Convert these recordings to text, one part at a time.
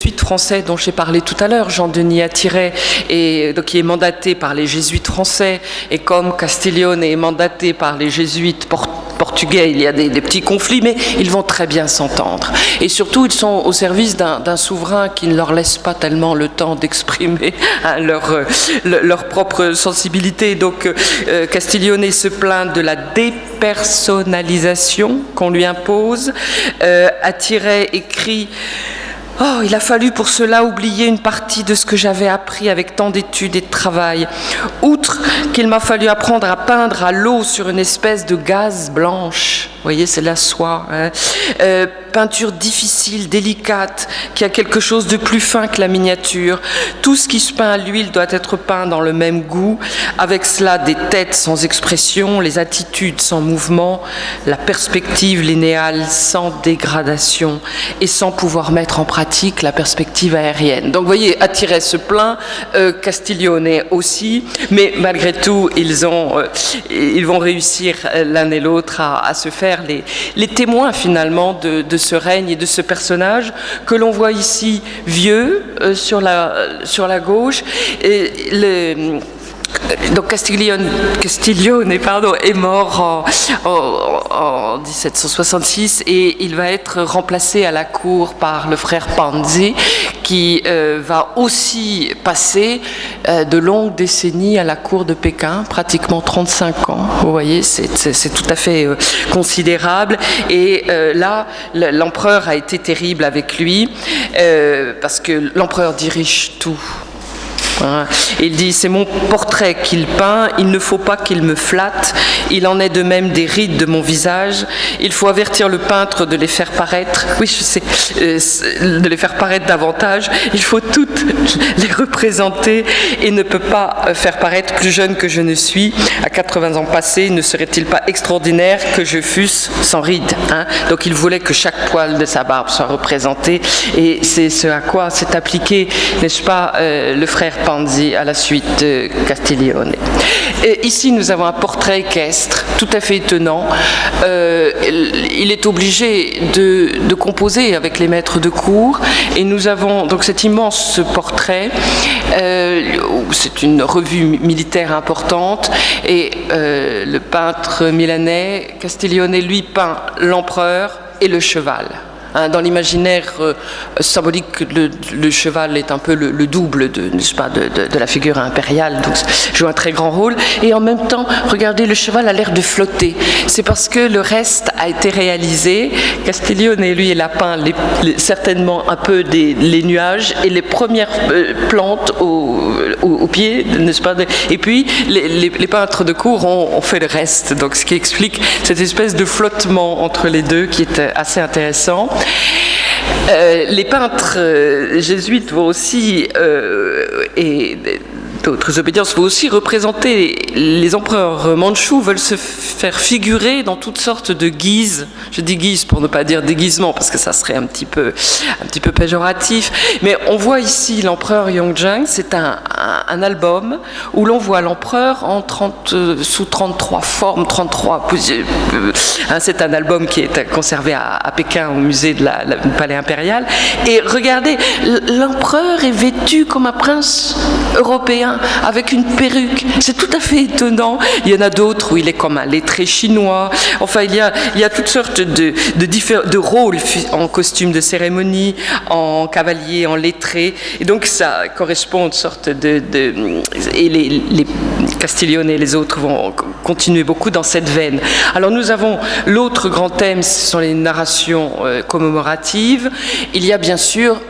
jésuite français dont j'ai parlé tout à l'heure, Jean-Denis Attiret, et donc qui est mandaté par les jésuites français, et comme Castiglione est mandaté par les jésuites portugais, il y a des petits conflits, mais ils vont très bien s'entendre. Et surtout, ils sont au service d'un souverain qui ne leur laisse pas tellement le temps d'exprimer leur propre sensibilité. Donc, Castiglione se plaint de la dépersonnalisation qu'on lui impose. Attiret écrit: oh, il a fallu pour cela oublier une partie de ce que j'avais appris avec tant d'études et de travail. Outre qu'il m'a fallu apprendre à peindre à l'eau sur une espèce de gaze blanche. Vous voyez, c'est la soie. Hein. Peinture difficile, délicate, qui a quelque chose de plus fin que la miniature. Tout ce qui se peint à l'huile doit être peint dans le même goût. Avec cela, des têtes sans expression, les attitudes sans mouvement, la perspective linéale sans dégradation et sans pouvoir mettre en pratique la perspective aérienne. Donc, vous voyez, Attiret se plaint, Castiglione aussi, mais malgré tout, ils vont réussir l'un et l'autre à se faire les témoins finalement de ce règne et de ce personnage que l'on voit ici vieux sur la gauche. Donc Castiglione est mort en 1766 et il va être remplacé à la cour par le frère Panzi qui va aussi passer de longues décennies à la cour de Pékin, pratiquement 35 ans. Vous voyez, c'est tout à fait considérable. Et là, l'empereur a été terrible avec lui parce que l'empereur dirige tout. Il dit: c'est mon portrait qu'il peint, il ne faut pas qu'il me flatte, il en est de même des rides de mon visage, il faut avertir le peintre de les faire paraître, oui je sais, de les faire paraître davantage, il faut toutes les représenter et ne peut pas faire paraître plus jeune que je ne suis. À 80 ans passés, ne serait-il pas extraordinaire que je fusse sans rides, hein? Donc il voulait que chaque poil de sa barbe soit représenté et c'est ce à quoi s'est appliqué, n'est-ce pas, le frère Panzi à la suite de Castiglione. Et ici, nous avons un portrait équestre tout à fait étonnant. Il est obligé de composer avec les maîtres de cour et nous avons donc cet immense portrait. C'est une revue militaire importante et le peintre milanais Castiglione lui peint l'empereur et le cheval. Dans l'imaginaire symbolique, le cheval est un peu le double n'est-ce pas, de la figure impériale, donc joue un très grand rôle. Et en même temps, regardez, le cheval a l'air de flotter. C'est parce que le reste a été réalisé. Castiglione, lui, il a peint certainement un peu les nuages et les premières plantes au pied, n'est-ce pas. Et puis, les peintres de cour ont fait le reste. Donc, ce qui explique cette espèce de flottement entre les deux qui est assez intéressant. Les peintres jésuites vont aussi, et d'autres obédiences vont aussi représenter les empereurs mandchous, veulent se faire figurer dans toutes sortes de guises. Je dis guise pour ne pas dire déguisement parce que ça serait un petit peu péjoratif. Mais on voit ici l'empereur Yongzheng, c'est un album où l'on voit l'empereur sous 33 formes, 33 positions. C'est un album qui est conservé à Pékin au musée du Palais impérial. Et regardez, l'empereur est vêtu comme un prince européen avec une perruque. C'est tout à fait étonnant. Il y en a d'autres où il est comme un lettré chinois. Enfin, il y a toutes sortes de rôles en costume de cérémonie, en cavalier, en lettré. Et donc, ça correspond à une sorte et les Castiglione et les autres vont continuer beaucoup dans cette veine. Alors, nous avons l'autre grand thème, ce sont les narrations commémoratives. Il y a bien sûr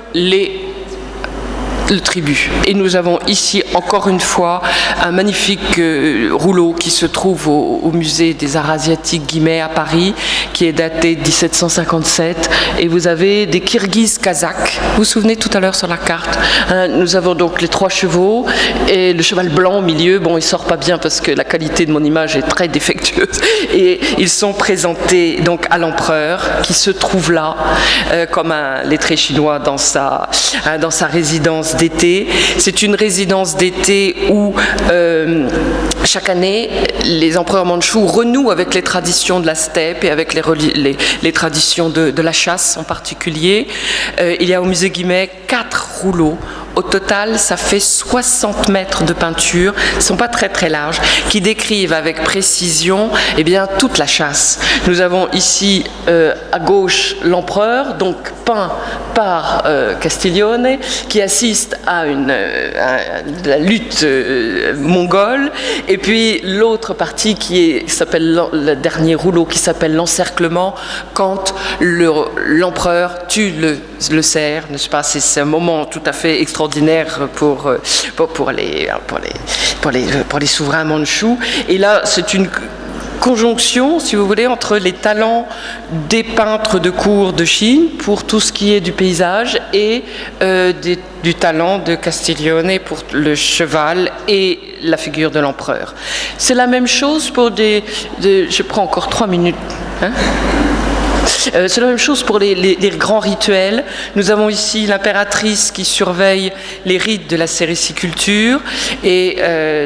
le tribut. Et nous avons ici encore une fois un magnifique rouleau qui se trouve au musée des Arts asiatiques Guimet à Paris, qui est daté de 1757. Et vous avez des Kirghizes kazakhs. Vous vous souvenez tout à l'heure sur la carte, nous avons donc les 3 chevaux et le cheval blanc au milieu. Bon, il sort pas bien parce que la qualité de mon image est très défectueuse. Et ils sont présentés donc à l'empereur qui se trouve là comme un lettré chinois dans sa résidence d'été. C'est une résidence d'été où chaque année, les empereurs mandchous renouent avec les traditions de la steppe et avec les traditions de la chasse en particulier. Il y a au musée Guimet 4 rouleaux. Au total, ça fait 60 mètres de peinture, ils ne sont pas très très larges, qui décrivent avec précision toute la chasse. Nous avons ici à gauche l'empereur, donc peint par Castiglione, qui assiste à la lutte mongole, et puis l'autre partie qui s'appelle le dernier rouleau, qui s'appelle l'encerclement, quand l'empereur tue le cerf, n'est-ce pas? C'est un moment tout à fait extraordinaire pour les souverains mandchous. Et là, c'est une conjonction, si vous voulez, entre les talents des peintres de cour de Chine pour tout ce qui est du paysage et du talent de Castiglione pour le cheval et la figure de l'empereur. C'est la même chose pour je prends encore 3 minutes. Hein? C'est la même chose pour les grands rituels. Nous avons ici l'impératrice qui surveille les rites de la sériciculture. Et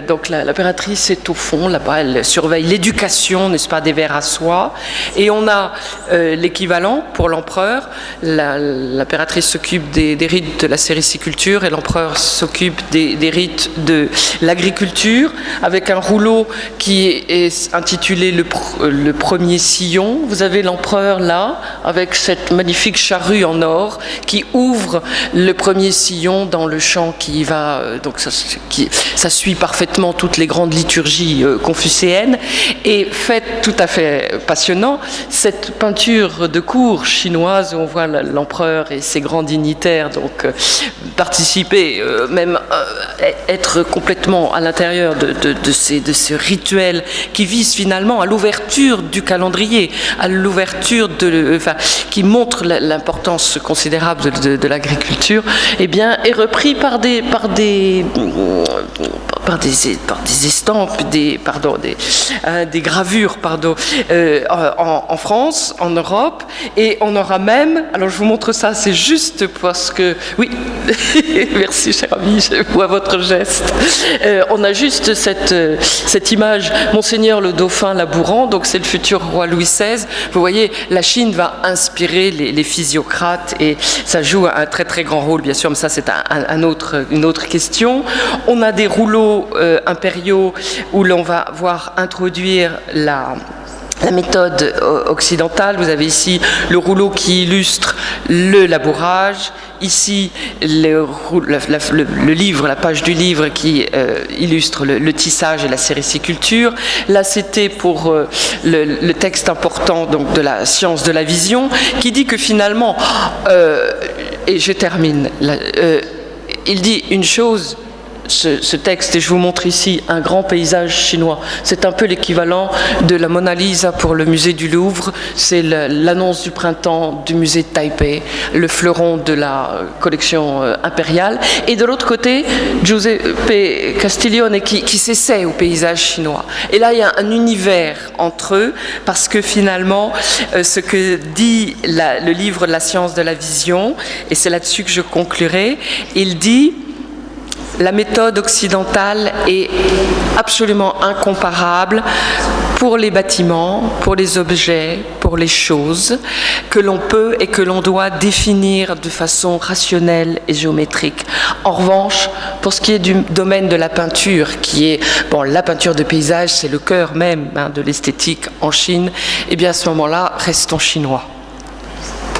donc l'impératrice est au fond, là-bas, elle surveille l'éducation, n'est-ce pas, des vers à soie. Et on a l'équivalent pour l'empereur. L'impératrice s'occupe des rites de la sériciculture et l'empereur s'occupe des rites de l'agriculture, avec un rouleau qui est intitulé le premier sillon. Vous avez l'empereur là, avec cette magnifique charrue en or qui ouvre le premier sillon dans le champ qui va, donc ça suit parfaitement toutes les grandes liturgies confucéennes. Et fait tout à fait passionnant, cette peinture de cour chinoise où on voit l'empereur et ses grands dignitaires donc participer, même être complètement à l'intérieur de ces rituels qui visent finalement à l'ouverture du calendrier, à l'ouverture qui montre l'importance considérable de l'agriculture, est repris par des estampes, des gravures, en France, en Europe, et on aura même, alors je vous montre ça, c'est juste parce que, oui, merci cher ami, je vois votre geste, on a juste cette image, Monseigneur le Dauphin Labourant, donc c'est le futur roi Louis XVI, vous voyez, la Chine va inspirer les physiocrates, et ça joue un très très grand rôle, bien sûr, mais ça c'est une autre question. On a des rouleaux impériaux où l'on va voir introduire la méthode occidentale. Vous avez ici le rouleau qui illustre le labourage, ici le livre, la page du livre qui illustre le tissage et la sériciculture. Là, c'était pour le texte important donc, de la science de la vision, qui dit que finalement, et je termine, il dit une chose, ce texte, et je vous montre ici un grand paysage chinois. C'est un peu l'équivalent de la Mona Lisa pour le musée du Louvre. C'est l'annonce du printemps du musée de Taipei, le fleuron de la collection impériale. Et de l'autre côté, Giuseppe Castiglione qui s'essaie au paysage chinois. Et là, il y a un univers entre eux, parce que finalement, ce que dit le livre de la science de la vision, et c'est là-dessus que je conclurai, il dit: la méthode occidentale est absolument incomparable pour les bâtiments, pour les objets, pour les choses, que l'on peut et que l'on doit définir de façon rationnelle et géométrique. En revanche, pour ce qui est du domaine de la peinture, qui est, la peinture de paysage, c'est le cœur même de l'esthétique en Chine, et bien à ce moment-là, restons chinois.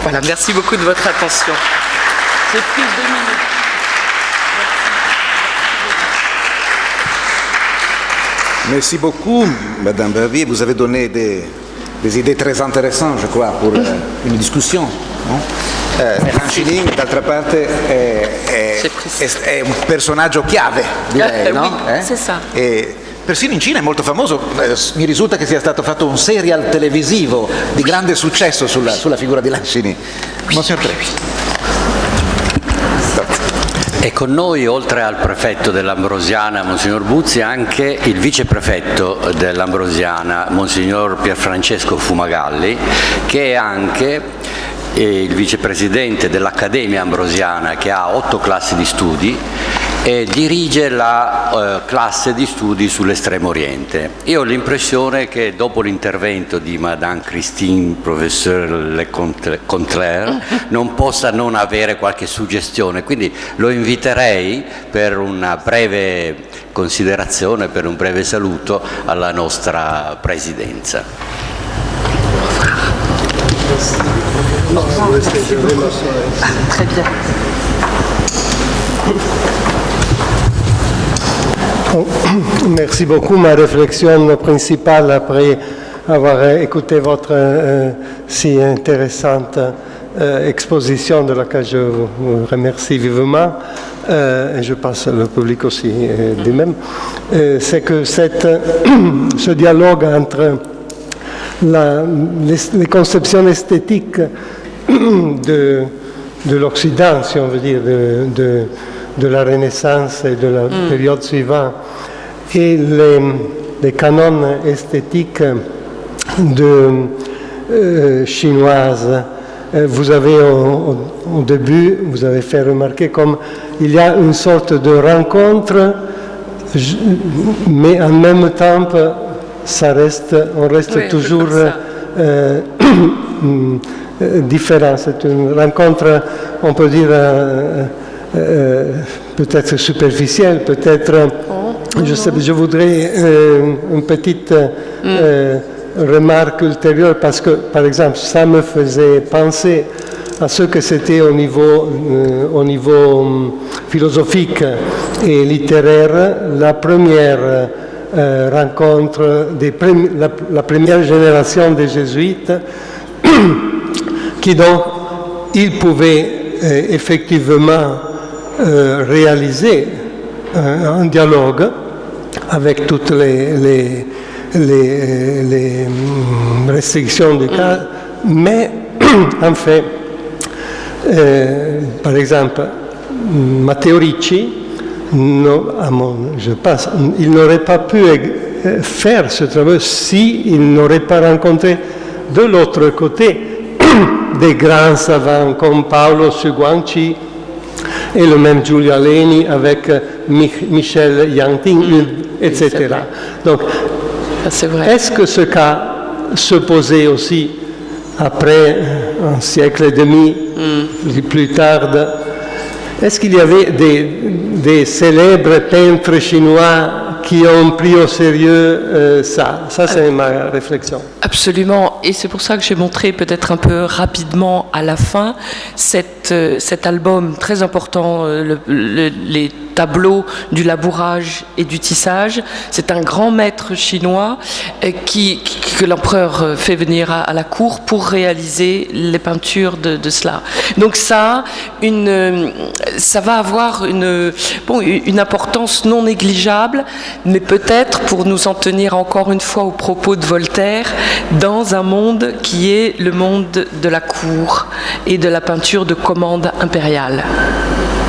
Voilà, merci beaucoup de votre attention. J'ai pris 2 minutes. Merci beaucoup, Madame Verviers. Vous avez donné des idées très intéressantes, je crois, pour une discussion. Chilin, d'altra parte, è un personaggio chiave, direi, no? Oui, c'est ça. E persino in Cina è molto famoso. Mi risulta che sia stato fatto un serial televisivo di grande successo sulla figura di Lan Xinin. Monsignor Trevi. E con noi, oltre al prefetto dell'Ambrosiana, Monsignor Buzzi, anche il viceprefetto dell'Ambrosiana, Monsignor Pierfrancesco Fumagalli, che è anche il vicepresidente dell'Accademia Ambrosiana, che ha 8 classi di studi, e dirige la classe di studi sull'Estremo Oriente. Io ho l'impressione che dopo l'intervento di Madame Christine, professeur Le Contler, non possa non avere qualche suggestione, quindi lo inviterei per una breve considerazione, per un breve saluto alla nostra presidenza. Très bien. Merci beaucoup. Ma réflexion principale après avoir écouté votre si intéressante exposition, de laquelle je vous remercie vivement, et je pense le public aussi du même, c'est que ce dialogue entre les conceptions esthétiques de l'Occident, si on veut dire, de la Renaissance et de la période suivante, et les canons esthétiques chinoises. Vous avez au début, vous avez fait remarquer comme il y a une sorte de rencontre, mais en même temps, on reste toujours différent. C'est une rencontre, on peut dire, peut-être superficielle, peut-être, je voudrais une petite remarque ultérieure, parce que, par exemple, ça me faisait penser à ce que c'était au niveau philosophique et littéraire, la première rencontre, la première génération des jésuites, qui donc, ils pouvaient effectivement réaliser un dialogue avec toutes les restrictions du cas, mais en fait, par exemple, Matteo Ricci, je pense, il n'aurait pas pu faire ce travail s'il n'aurait pas rencontré de l'autre côté des grands savants comme Paolo Suguanci et le même Giulio Aleni avec Michel Yanting, etc. Donc, est-ce que ce cas se posait aussi après un siècle et demi, plus tard? Est-ce qu'il y avait des célèbres peintres chinois qui ont pris au sérieux ça? Ça, c'est ma réflexion. Absolument, et c'est pour ça que j'ai montré peut-être un peu rapidement à la fin cet album très important, les tableaux du labourage et du tissage. C'est un grand maître chinois que l'empereur fait venir à la cour pour réaliser les peintures de cela. Donc ça va avoir une importance non négligeable, mais peut-être pour nous en tenir encore une fois aux propos de Voltaire, dans un monde qui est le monde de la cour et de la peinture de commande impériale.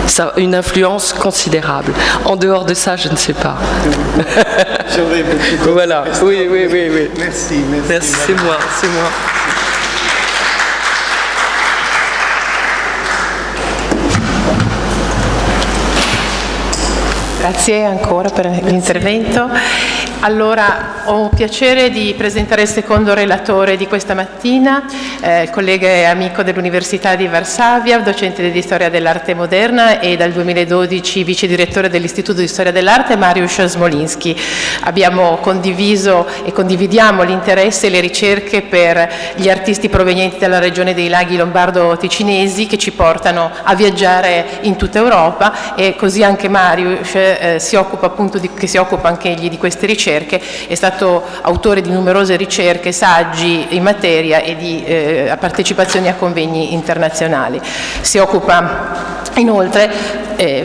Ça a une influence considérable. En dehors de ça, je ne sais pas. Voilà. Oui. Merci. C'est moi. Grazie ancora per l'intervento. Allora, ho piacere di presentare il secondo relatore di questa mattina, collega e amico dell'Università di Varsavia, docente di storia dell'arte moderna e dal 2012 vice direttore dell'Istituto di storia dell'arte, Mariusz Smolinski. Abbiamo condiviso e condividiamo l'interesse e le ricerche per gli artisti provenienti dalla regione dei laghi lombardo-ticinesi, che ci portano a viaggiare in tutta Europa, e così anche Mariusz si occupa anche egli di queste ricerche. È stato autore di numerose ricerche, saggi in materia e di partecipazioni a convegni internazionali. Si occupa inoltre,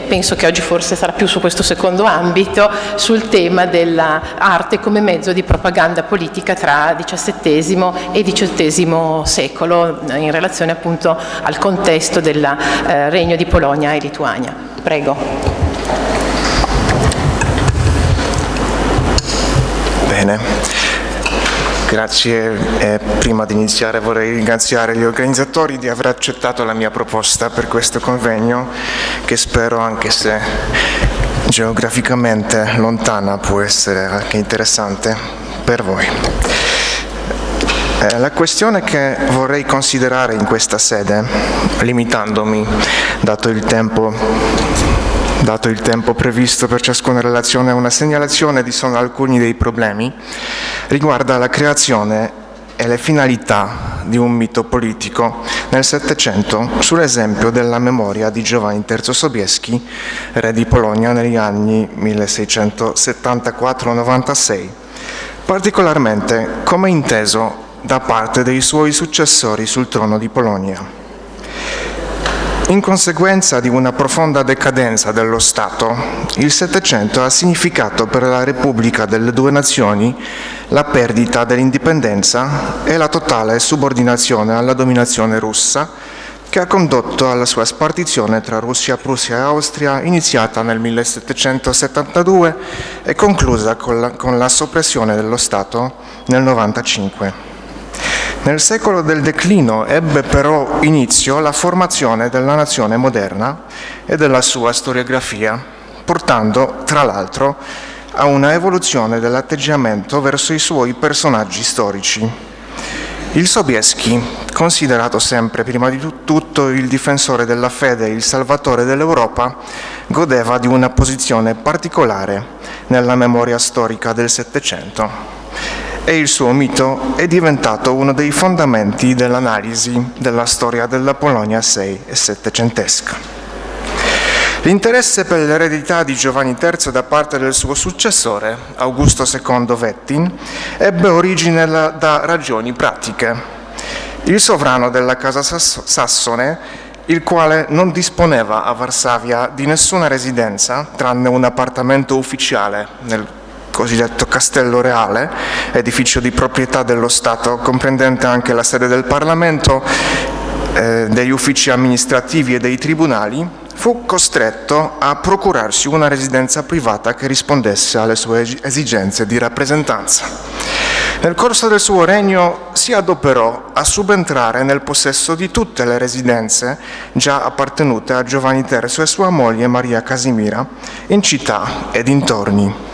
penso che oggi forse sarà più su questo secondo ambito, sul tema dell'arte come mezzo di propaganda politica tra XVII e XVIII secolo, in relazione appunto al contesto del Regno di Polonia e Lituania. Prego. Bene. Grazie. Prima di iniziare vorrei ringraziare gli organizzatori di aver accettato la mia proposta per questo convegno, che spero, anche se geograficamente lontana, può essere anche interessante per voi. La questione che vorrei considerare in questa sede, limitandomi, dato il tempo previsto per ciascuna relazione, a una segnalazione di solo alcuni dei problemi, riguarda la creazione e le finalità di un mito politico nel Settecento sull'esempio della memoria di Giovanni III Sobieski, re di Polonia negli anni 1674-96, particolarmente come inteso da parte dei suoi successori sul trono di Polonia. In conseguenza di una profonda decadenza dello Stato, il Settecento ha significato per la Repubblica delle Due Nazioni la perdita dell'indipendenza e la totale subordinazione alla dominazione russa, che ha condotto alla sua spartizione tra Russia, Prussia e Austria, iniziata nel 1772 e conclusa con la soppressione dello Stato nel 95. Nel secolo del declino ebbe però inizio la formazione della nazione moderna e della sua storiografia, portando, tra l'altro, a una evoluzione dell'atteggiamento verso i suoi personaggi storici. Il Sobieski, considerato sempre prima di tutto il difensore della fede e il salvatore dell'Europa, godeva di una posizione particolare nella memoria storica del Settecento. E il suo mito è diventato uno dei fondamenti dell'analisi della storia della Polonia sei- e settecentesca. L'interesse per l'eredità di Giovanni III da parte del suo successore, Augusto II Wettin, ebbe origine da ragioni pratiche. Il sovrano della casa sassone, il quale non disponeva a Varsavia di nessuna residenza, tranne un appartamento ufficiale nel cosiddetto Castello Reale, edificio di proprietà dello Stato, comprendente anche la sede del Parlamento, degli uffici amministrativi e dei tribunali, fu costretto a procurarsi una residenza privata che rispondesse alle sue esigenze di rappresentanza. Nel corso del suo regno si adoperò a subentrare nel possesso di tutte le residenze già appartenute a Giovanni III e sua moglie Maria Casimira in città e dintorni.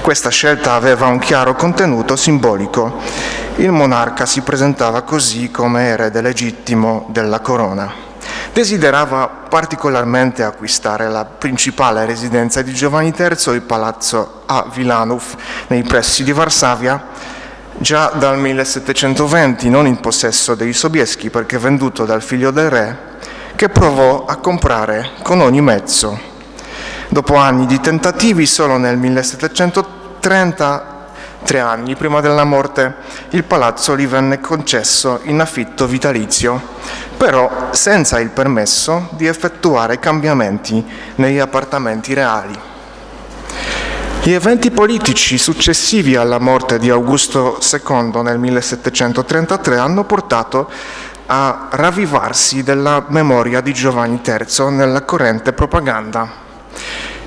Questa scelta aveva un chiaro contenuto simbolico. Il monarca si presentava così come erede legittimo della corona. Desiderava particolarmente acquistare la principale residenza di Giovanni III, il palazzo a Wilanów, nei pressi di Varsavia, già dal 1720, non in possesso dei Sobieski perché venduto dal figlio del re, che provò a comprare con ogni mezzo. Dopo anni di tentativi, solo nel 1730, 3 anni prima della morte, il palazzo gli venne concesso in affitto vitalizio, però senza il permesso di effettuare cambiamenti negli appartamenti reali. Gli eventi politici successivi alla morte di Augusto II nel 1733 hanno portato a ravvivarsi della memoria di Giovanni III nella corrente propaganda.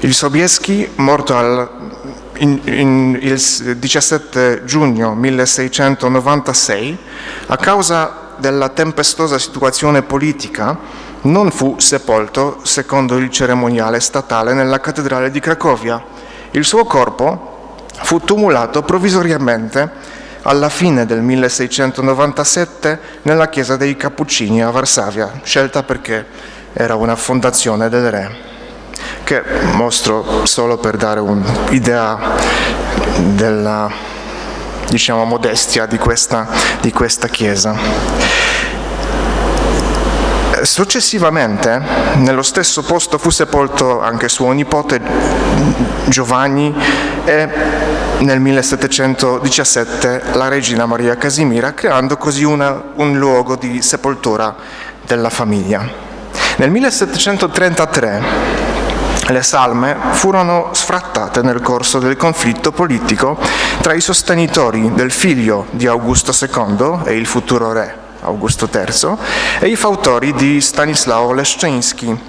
Il Sobieski, morto il 17 giugno 1696, a causa della tempestosa situazione politica, non fu sepolto secondo il cerimoniale statale nella cattedrale di Cracovia. Il suo corpo fu tumulato provvisoriamente alla fine del 1697 nella chiesa dei Cappuccini a Varsavia, scelta perché era una fondazione del re, che mostro solo per dare un'idea della, modestia di questa chiesa. Successivamente, nello stesso posto fu sepolto anche suo nipote Giovanni e nel 1717 la regina Maria Casimira, creando così un luogo di sepoltura della famiglia. Nel 1733 le salme furono sfrattate nel corso del conflitto politico tra i sostenitori del figlio di Augusto II e il futuro re Augusto III e i fautori di Stanislao Leszczyński,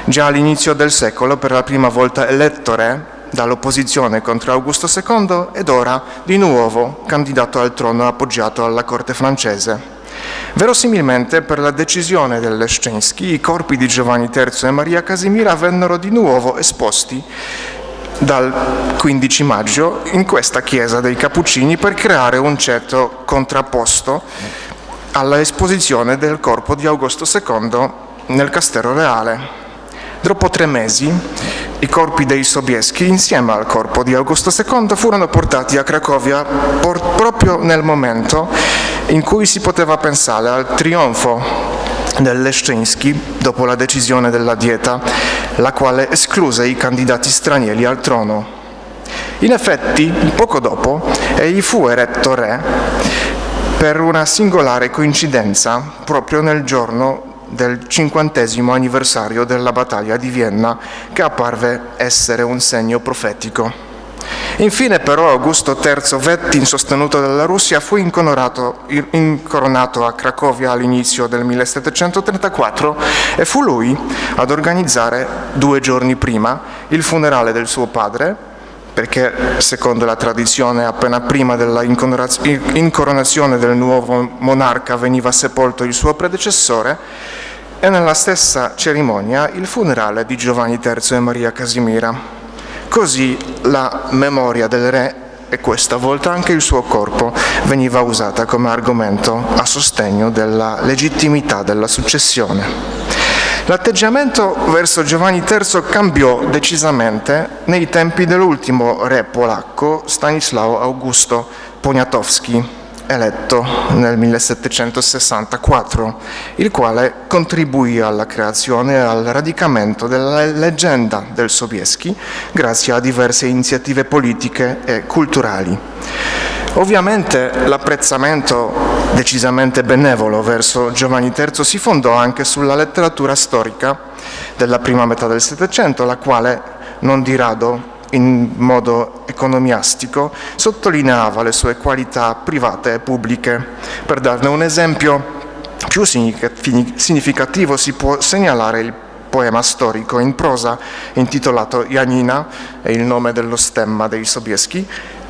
già all'inizio del secolo per la prima volta eletto re dall'opposizione contro Augusto II ed ora di nuovo candidato al trono appoggiato alla corte francese. Verosimilmente, per la decisione del Leszczyński, i corpi di Giovanni III e Maria Casimira vennero di nuovo esposti dal 15 maggio in questa chiesa dei Cappuccini per creare un certo contrapposto alla esposizione del corpo di Augusto II nel Castello Reale. Dopo 3 mesi, i corpi dei Sobieski, insieme al corpo di Augusto II, furono portati a Cracovia proprio nel momento in cui si poteva pensare al trionfo del Leszczyński dopo la decisione della Dieta, la quale escluse i candidati stranieri al trono. In effetti, poco dopo, egli fu eletto re per una singolare coincidenza proprio nel giorno del 50° anniversario della battaglia di Vienna, che apparve essere un segno profetico. Infine però Augusto III Wettin, sostenuto dalla Russia, fu incoronato a Cracovia all'inizio del 1734 e fu lui ad organizzare 2 giorni prima il funerale del suo padre, perché secondo la tradizione appena prima della incoronazione del nuovo monarca veniva sepolto il suo predecessore, e nella stessa cerimonia il funerale di Giovanni III e Maria Casimira. Così la memoria del re, e questa volta anche il suo corpo, veniva usata come argomento a sostegno della legittimità della successione. L'atteggiamento verso Giovanni III cambiò decisamente nei tempi dell'ultimo re polacco, Stanisław Augusto Poniatowski, eletto nel 1764, il quale contribuì alla creazione e al radicamento della leggenda del Sobieski grazie a diverse iniziative politiche e culturali. Ovviamente l'apprezzamento decisamente benevolo verso Giovanni III si fondò anche sulla letteratura storica della prima metà del Settecento, la quale, non di rado in modo economiastico, sottolineava le sue qualità private e pubbliche. Per darne un esempio più significativo si può segnalare il poema storico in prosa intitolato Janina, è il nome dello stemma dei Sobieski,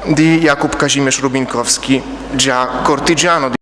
di Jakub Kazimierz Rubinkowski, già cortigiano di